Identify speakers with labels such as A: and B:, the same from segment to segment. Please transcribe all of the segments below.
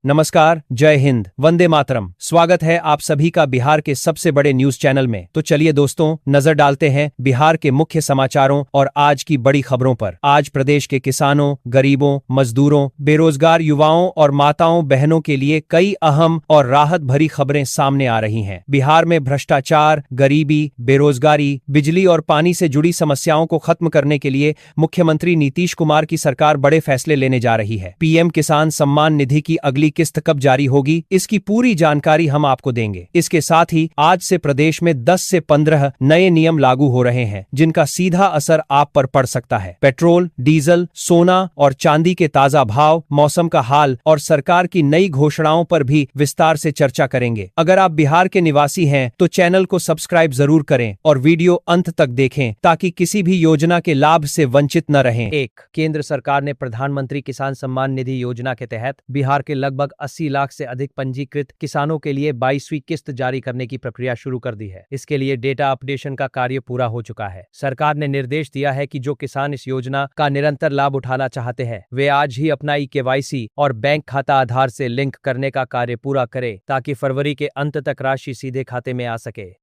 A: नमस्कार, जय हिंद, वंदे मातरम। स्वागत है आप सभी का बिहार के सबसे बड़े न्यूज चैनल में। तो चलिए दोस्तों, नजर डालते हैं बिहार के मुख्य समाचारों और आज की बड़ी खबरों पर। आज प्रदेश के किसानों, गरीबों, मजदूरों, बेरोजगार युवाओं और माताओं बहनों के लिए कई अहम और राहत भरी खबरें सामने आ रही हैं। बिहार में भ्रष्टाचार, गरीबी, बेरोजगारी, बिजली और पानी से जुड़ी समस्याओं को खत्म करने के लिए मुख्यमंत्री नीतीश कुमार की सरकार बड़े फैसले लेने जा रही है। पीएम किसान सम्मान निधि की अगली किस्त कब जारी होगी, इसकी पूरी जानकारी हम आपको देंगे। इसके साथ ही आज से प्रदेश में 10 से 15 नए नियम लागू हो रहे हैं, जिनका सीधा असर आप पर पड़ सकता है। पेट्रोल, डीजल, सोना और चांदी के ताजा भाव, मौसम का हाल और सरकार की नई घोषणाओं पर भी विस्तार से चर्चा करेंगे। अगर आप बिहार के निवासी हैं तो चैनल को सब्सक्राइब जरूर करें और वीडियो अंत तक देखें ताकि किसी भी योजना के लाभ से वंचित न रहें। 1. केंद्र सरकार ने प्रधानमंत्री किसान सम्मान निधि योजना के तहत बिहार के लगभग 80 लाख से अधिक पंजीकृत किसानों के लिए 22वीं किस्त जारी करने की प्रक्रिया शुरू कर दी है। इसके लिए डेटा अपडेशन का कार्य पूरा हो चुका है। सरकार ने निर्देश दिया है कि जो किसान इस योजना का निरंतर लाभ उठाना चाहते हैं, वे आज ही अपना KYC और बैंक खाता आधार से लिंक करने का कार्य पूरा करें ताकि फरवरी के अंत तक राशि सीधे खाते में आ सके।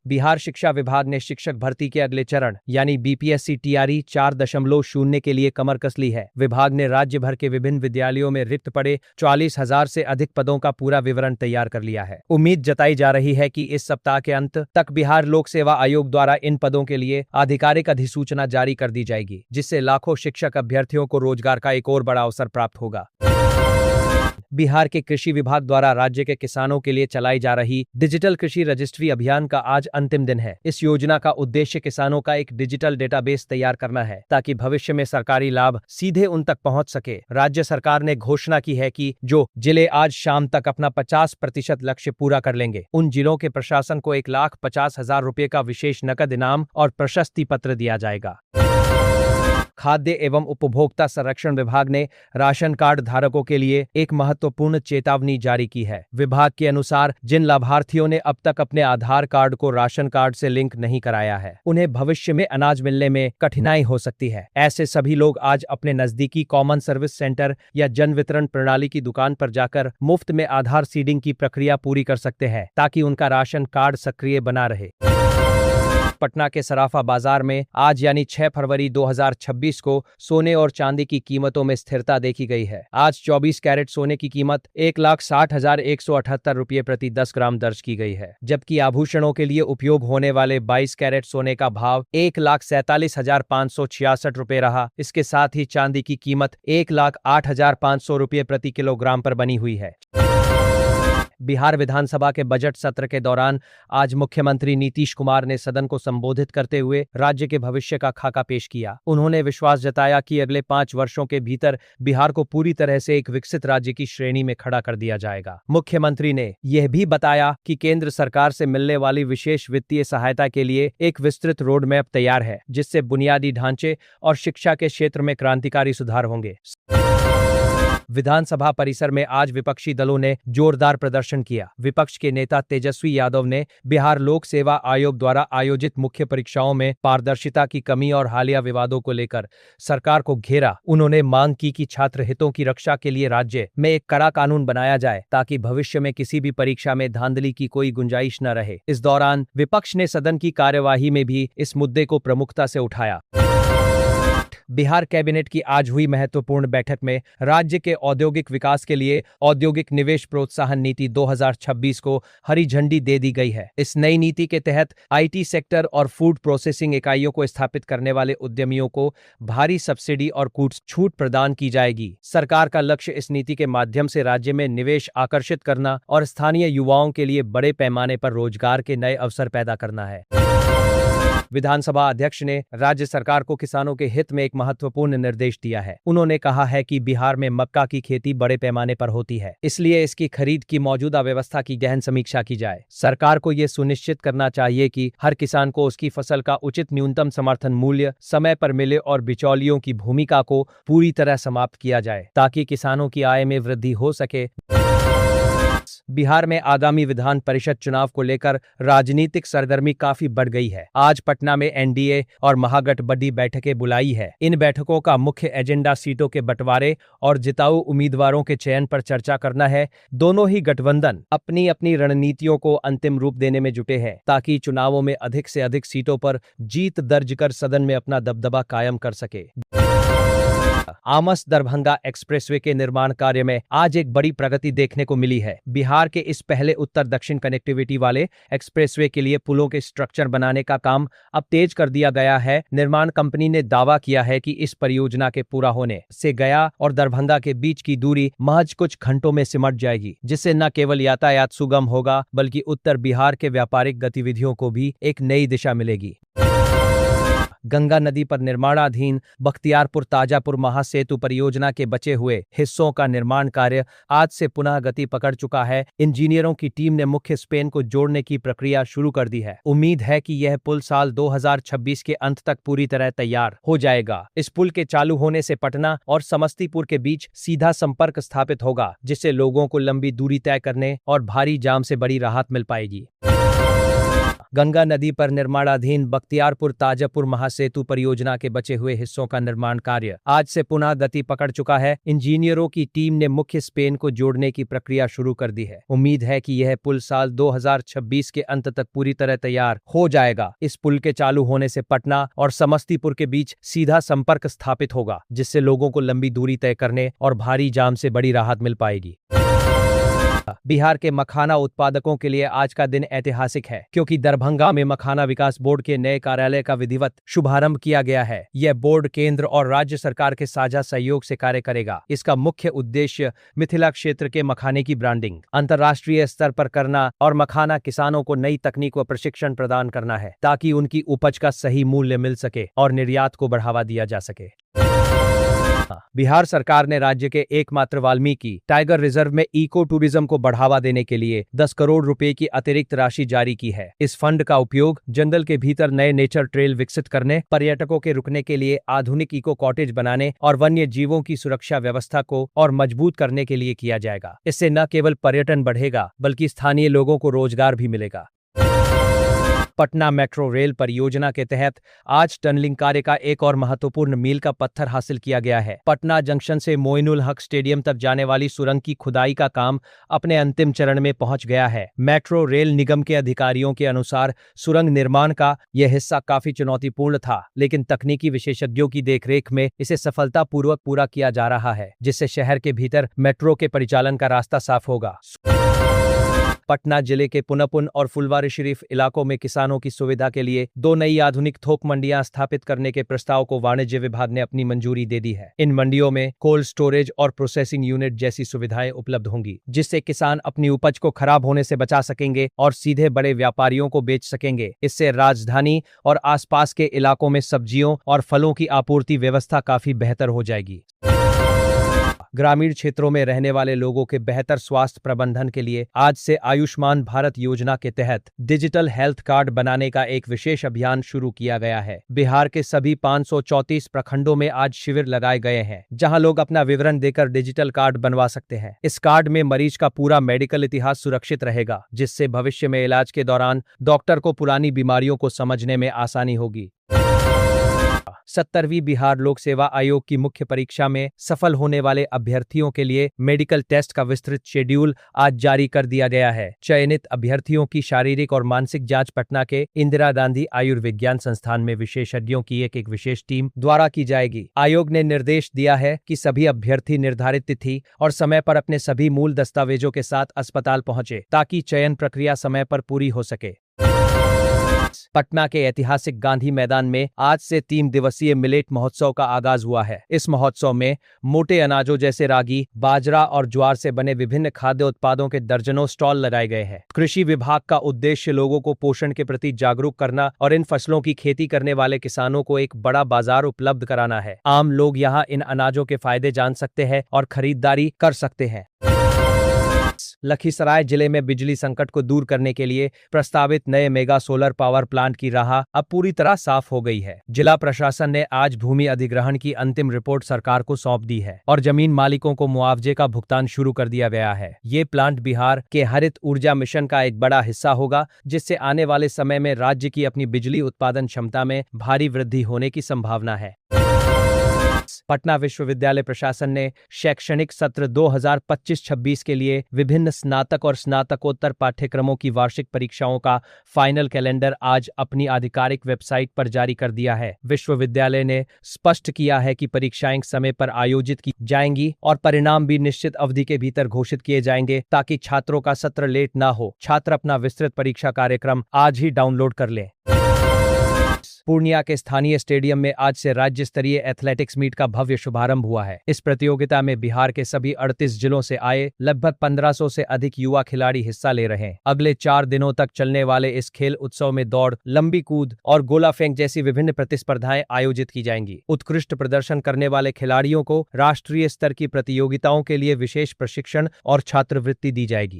A: बिहार शिक्षा विभाग ने शिक्षक भर्ती के अगले चरण यानी BPSC TRE 4.0 के लिए कमर कस ली है। विभाग ने राज्य भर के विभिन्न विद्यालयों में रिक्त पड़े 44,000 से अधिक पदों का पूरा विवरण तैयार कर लिया है। उम्मीद जताई जा रही है कि इस सप्ताह के अंत तक बिहार लोक सेवा आयोग द्वारा इन पदों के लिए आधिकारिक अधिसूचना जारी कर दी जाएगी, जिससे लाखों शिक्षक अभ्यर्थियों को रोजगार का एक और बड़ा अवसर प्राप्त होगा। बिहार के कृषि विभाग द्वारा राज्य के किसानों के लिए चलाई जा रही डिजिटल कृषि रजिस्ट्री अभियान का आज अंतिम दिन है। इस योजना का उद्देश्य किसानों का एक डिजिटल डेटाबेस तैयार करना है ताकि भविष्य में सरकारी लाभ सीधे उन तक पहुंच सके। राज्य सरकार ने घोषणा की है कि जो जिले आज शाम तक अपना 50% लक्ष्य पूरा कर लेंगे, उन जिलों के प्रशासन को 1,50,000 रुपये का विशेष नकद इनाम और प्रशस्ति पत्र दिया जाएगा। खाद्य एवं उपभोक्ता संरक्षण विभाग ने राशन कार्ड धारकों के लिए एक महत्वपूर्ण चेतावनी जारी की है। विभाग के अनुसार जिन लाभार्थियों ने अब तक अपने आधार कार्ड को राशन कार्ड से लिंक नहीं कराया है, उन्हें भविष्य में अनाज मिलने में कठिनाई हो सकती है। ऐसे सभी लोग आज अपने नजदीकी कॉमन सर्विस सेंटर या जन वितरण प्रणाली की दुकान पर जाकर मुफ्त में आधार सीडिंग की प्रक्रिया पूरी कर सकते हैं ताकि उनका राशन कार्ड सक्रिय बना रहे। पटना के सराफा बाजार में आज यानी 6 फरवरी 2026 को सोने और चांदी की कीमतों में स्थिरता देखी गई है। आज 24 कैरेट सोने की कीमत 1,60,178 रुपये प्रति 10 ग्राम दर्ज की गई है, जबकि आभूषणों के लिए उपयोग होने वाले 22 कैरेट सोने का भाव 1,47,566 रुपये रहा। इसके साथ ही चांदी की कीमत 1,08,500 रुपये प्रति किलोग्राम पर बनी हुई है। बिहार विधानसभा के बजट सत्र के दौरान आज मुख्यमंत्री नीतीश कुमार ने सदन को संबोधित करते हुए राज्य के भविष्य का खाका पेश किया। उन्होंने विश्वास जताया कि अगले 5 वर्षों के भीतर बिहार को पूरी तरह से एक विकसित राज्य की श्रेणी में खड़ा कर दिया जाएगा। मुख्यमंत्री ने यह भी बताया कि केंद्र सरकार से मिलने वाली विशेष वित्तीय सहायता के लिए एक विस्तृत रोड मैप तैयार है, जिससे बुनियादी ढांचे और शिक्षा के क्षेत्र में क्रांतिकारी सुधार होंगे। विधानसभा परिसर में आज विपक्षी दलों ने जोरदार प्रदर्शन किया। विपक्ष के नेता तेजस्वी यादव ने बिहार लोक सेवा आयोग द्वारा आयोजित मुख्य परीक्षाओं में पारदर्शिता की कमी और हालिया विवादों को लेकर सरकार को घेरा। उन्होंने मांग की कि छात्र हितों की रक्षा के लिए राज्य में एक कड़ा कानून बनाया जाए ताकि भविष्य में किसी भी परीक्षा में धांधली की कोई गुंजाइश न रहे। इस दौरान विपक्ष ने सदन की कार्यवाही में भी इस मुद्दे को प्रमुखता से उठाया। बिहार कैबिनेट की आज हुई महत्वपूर्ण बैठक में राज्य के औद्योगिक विकास के लिए औद्योगिक निवेश प्रोत्साहन नीति 2026 को हरी झंडी दे दी गई है। इस नई नीति के तहत IT सेक्टर और फूड प्रोसेसिंग इकाइयों को स्थापित करने वाले उद्यमियों को भारी सब्सिडी और कुछ छूट प्रदान की जाएगी। सरकार का लक्ष्य इस नीति के माध्यम से राज्य में निवेश आकर्षित करना और स्थानीय युवाओं के लिए बड़े पैमाने पर रोजगार के नए अवसर पैदा करना है। विधानसभा अध्यक्ष ने राज्य सरकार को किसानों के हित में एक महत्वपूर्ण निर्देश दिया है। उन्होंने कहा है कि बिहार में मक्का की खेती बड़े पैमाने पर होती है, इसलिए इसकी खरीद की मौजूदा व्यवस्था की गहन समीक्षा की जाए। सरकार को ये सुनिश्चित करना चाहिए कि हर किसान को उसकी फसल का उचित न्यूनतम समर्थन मूल्य समय पर मिले और बिचौलियों की भूमिका को पूरी तरह समाप्त किया जाए ताकि किसानों की आय में वृद्धि हो सके। बिहार में आगामी विधान परिषद चुनाव को लेकर राजनीतिक सरगर्मी काफी बढ़ गई है। आज पटना में एनडीए और महागठबंधन बैठकें बुलाई है। इन बैठकों का मुख्य एजेंडा सीटों के बंटवारे और जिताऊ उम्मीदवारों के चयन पर चर्चा करना है। दोनों ही गठबंधन अपनी अपनी रणनीतियों को अंतिम रूप देने में जुटे हैं ताकि चुनावों में अधिक से अधिक सीटों पर जीत दर्ज कर सदन में अपना दबदबा कायम कर सके। आमस दरभंगा एक्सप्रेसवे के निर्माण कार्य में आज एक बड़ी प्रगति देखने को मिली है। बिहार के इस पहले उत्तर दक्षिण कनेक्टिविटी वाले एक्सप्रेसवे के लिए पुलों के स्ट्रक्चर बनाने का काम अब तेज कर दिया गया है। निर्माण कंपनी ने दावा किया है कि इस परियोजना के पूरा होने से गया और दरभंगा के बीच की दूरी महज कुछ घंटों में सिमट जाएगी, जिससे न केवल यातायात सुगम होगा बल्कि उत्तर बिहार के व्यापारिक गतिविधियों को भी एक नई दिशा मिलेगी। गंगा नदी पर निर्माणाधीन बख्तियारपुर ताजापुर महासेतु परियोजना के बचे हुए हिस्सों का निर्माण कार्य आज से पुनः गति पकड़ चुका है। इंजीनियरों की टीम ने मुख्य स्पेन को जोड़ने की प्रक्रिया शुरू कर दी है। उम्मीद है कि यह पुल साल 2026 के अंत तक पूरी तरह तैयार हो जाएगा। इस पुल के चालू होने से पटना और समस्तीपुर के बीच सीधा संपर्क स्थापित होगा, जिससे लोगों को लंबी दूरी तय करने और भारी जाम से बड़ी राहत मिल पाएगी। गंगा नदी पर निर्माणाधीन बख्तियारपुर ताजापुर महासेतु परियोजना के बचे हुए हिस्सों का निर्माण कार्य आज से पुनः गति पकड़ चुका है। इंजीनियरों की टीम ने मुख्य स्पेन को जोड़ने की प्रक्रिया शुरू कर दी है। उम्मीद है कि यह पुल साल 2026 के अंत तक पूरी तरह तैयार हो जाएगा। इस पुल के चालू होने से पटना और समस्तीपुर के बीच सीधा संपर्क स्थापित होगा, जिससे लोगों को लंबी दूरी तय करने और भारी जाम से बड़ी राहत मिल पाएगी। बिहार के मखाना उत्पादकों के लिए आज का दिन ऐतिहासिक है, क्योंकि दरभंगा में मखाना विकास बोर्ड के नए कार्यालय का विधिवत शुभारंभ किया गया है। यह बोर्ड केंद्र और राज्य सरकार के साझा सहयोग से कार्य करेगा। इसका मुख्य उद्देश्य मिथिला क्षेत्र के मखाने की ब्रांडिंग अंतर्राष्ट्रीय स्तर पर करना और मखाना किसानों को नई तकनीक व प्रशिक्षण प्रदान करना है, ताकि उनकी उपज का सही मूल्य मिल सके और निर्यात को बढ़ावा दिया जा सके। बिहार सरकार ने राज्य के एकमात्र वाल्मीकि टाइगर रिजर्व में इको टूरिज्म को बढ़ावा देने के लिए 10 करोड़ रुपए की अतिरिक्त राशि जारी की है। इस फंड का उपयोग जंगल के भीतर नए नेचर ट्रेल विकसित करने, पर्यटकों के रुकने के लिए आधुनिक इको कॉटेज बनाने और वन्य जीवों की सुरक्षा व्यवस्था को और मजबूत करने के लिए किया जाएगा। इससे न केवल पर्यटन बढ़ेगा बल्कि स्थानीय लोगों को रोजगार भी मिलेगा। पटना मेट्रो रेल परियोजना के तहत आज टनलिंग कार्य का एक और महत्वपूर्ण मील का पत्थर हासिल किया गया है। पटना जंक्शन से मोइनुल हक स्टेडियम तक जाने वाली सुरंग की खुदाई का काम अपने अंतिम चरण में पहुंच गया है। मेट्रो रेल निगम के अधिकारियों के अनुसार सुरंग निर्माण का यह हिस्सा काफी चुनौतीपूर्ण था, लेकिन तकनीकी विशेषज्ञों की देखरेख में इसे सफलतापूर्वक पूरा किया जा रहा है, जिससे शहर के भीतर मेट्रो के परिचालन का रास्ता साफ होगा। पटना जिले के पुनपुन और फुलवारीशरीफ इलाकों में किसानों की सुविधा के लिए 2 नई आधुनिक थोक मंडियां स्थापित करने के प्रस्ताव को वाणिज्य विभाग ने अपनी मंजूरी दे दी है। इन मंडियों में कोल्ड स्टोरेज और प्रोसेसिंग यूनिट जैसी सुविधाएं उपलब्ध होंगी, जिससे किसान अपनी उपज को खराब होने से बचा सकेंगे और सीधे बड़े व्यापारियों को बेच सकेंगे। इससे राजधानी और आसपास के इलाकों में सब्जियों और फलों की आपूर्ति व्यवस्था काफी बेहतर हो जाएगी। ग्रामीण क्षेत्रों में रहने वाले लोगों के बेहतर स्वास्थ्य प्रबंधन के लिए आज से आयुष्मान भारत योजना के तहत डिजिटल हेल्थ कार्ड बनाने का एक विशेष अभियान शुरू किया गया है। बिहार के सभी 534 प्रखंडों में आज शिविर लगाए गए हैं, जहां लोग अपना विवरण देकर डिजिटल कार्ड बनवा सकते हैं। इस कार्ड में मरीज का पूरा मेडिकल इतिहास सुरक्षित रहेगा, जिससे भविष्य में इलाज के दौरान डॉक्टर को पुरानी बीमारियों को समझने में आसानी होगी। 70वीं बिहार लोक सेवा आयोग की मुख्य परीक्षा में सफल होने वाले अभ्यर्थियों के लिए मेडिकल टेस्ट का विस्तृत शेड्यूल आज जारी कर दिया गया है। चयनित अभ्यर्थियों की शारीरिक और मानसिक जांच पटना के इंदिरा गांधी आयुर्विज्ञान संस्थान में विशेषज्ञों की एक विशेष टीम द्वारा की जाएगी। आयोग ने निर्देश दिया है कि सभी अभ्यर्थी निर्धारित तिथि और समय पर अपने सभी मूल दस्तावेजों के साथ अस्पताल पहुंचे, ताकि चयन प्रक्रिया समय पर पूरी हो सके। पटना के ऐतिहासिक गांधी मैदान में आज से 3 दिवसीय मिलेट महोत्सव का आगाज हुआ है। इस महोत्सव में मोटे अनाजों जैसे रागी, बाजरा और ज्वार से बने विभिन्न खाद्य उत्पादों के दर्जनों स्टॉल लगाए गए हैं। कृषि विभाग का उद्देश्य लोगों को पोषण के प्रति जागरूक करना और इन फसलों की खेती करने वाले किसानों को एक बड़ा बाजार उपलब्ध कराना है। आम लोग यहाँ इन अनाजों के फायदे जान सकते हैं और खरीदारी कर सकते हैं। लखीसराय जिले में बिजली संकट को दूर करने के लिए प्रस्तावित नए मेगा सोलर पावर प्लांट की राह अब पूरी तरह साफ हो गई है। जिला प्रशासन ने आज भूमि अधिग्रहण की अंतिम रिपोर्ट सरकार को सौंप दी है और जमीन मालिकों को मुआवजे का भुगतान शुरू कर दिया गया है। ये प्लांट बिहार के हरित ऊर्जा मिशन का एक बड़ा हिस्सा होगा, जिससे आने वाले समय में राज्य की अपनी बिजली उत्पादन क्षमता में भारी वृद्धि होने की संभावना है। पटना विश्वविद्यालय प्रशासन ने शैक्षणिक सत्र 2025-26 के लिए विभिन्न स्नातक और स्नातकोत्तर पाठ्यक्रमों की वार्षिक परीक्षाओं का फाइनल कैलेंडर आज अपनी आधिकारिक वेबसाइट पर जारी कर दिया है। विश्वविद्यालय ने स्पष्ट किया है कि परीक्षाएं समय पर आयोजित की जाएंगी और परिणाम भी निश्चित अवधि के भीतर घोषित किए जाएंगे, ताकि छात्रों का सत्र लेट ना हो। छात्र अपना विस्तृत परीक्षा कार्यक्रम आज ही डाउनलोड कर लें। पूर्णिया के स्थानीय स्टेडियम में आज से राज्य स्तरीय एथलेटिक्स मीट का भव्य शुभारंभ हुआ है। इस प्रतियोगिता में बिहार के सभी 38 जिलों से आए लगभग 1500 से अधिक युवा खिलाड़ी हिस्सा ले रहे हैं। अगले 4 दिनों तक चलने वाले इस खेल उत्सव में दौड़, लंबी कूद और गोला फेंक जैसी विभिन्न प्रतिस्पर्धाएं आयोजित की जाएंगी। उत्कृष्ट प्रदर्शन करने वाले खिलाड़ियों को राष्ट्रीय स्तर की प्रतियोगिताओं के लिए विशेष प्रशिक्षण और छात्रवृत्ति दी जाएगी।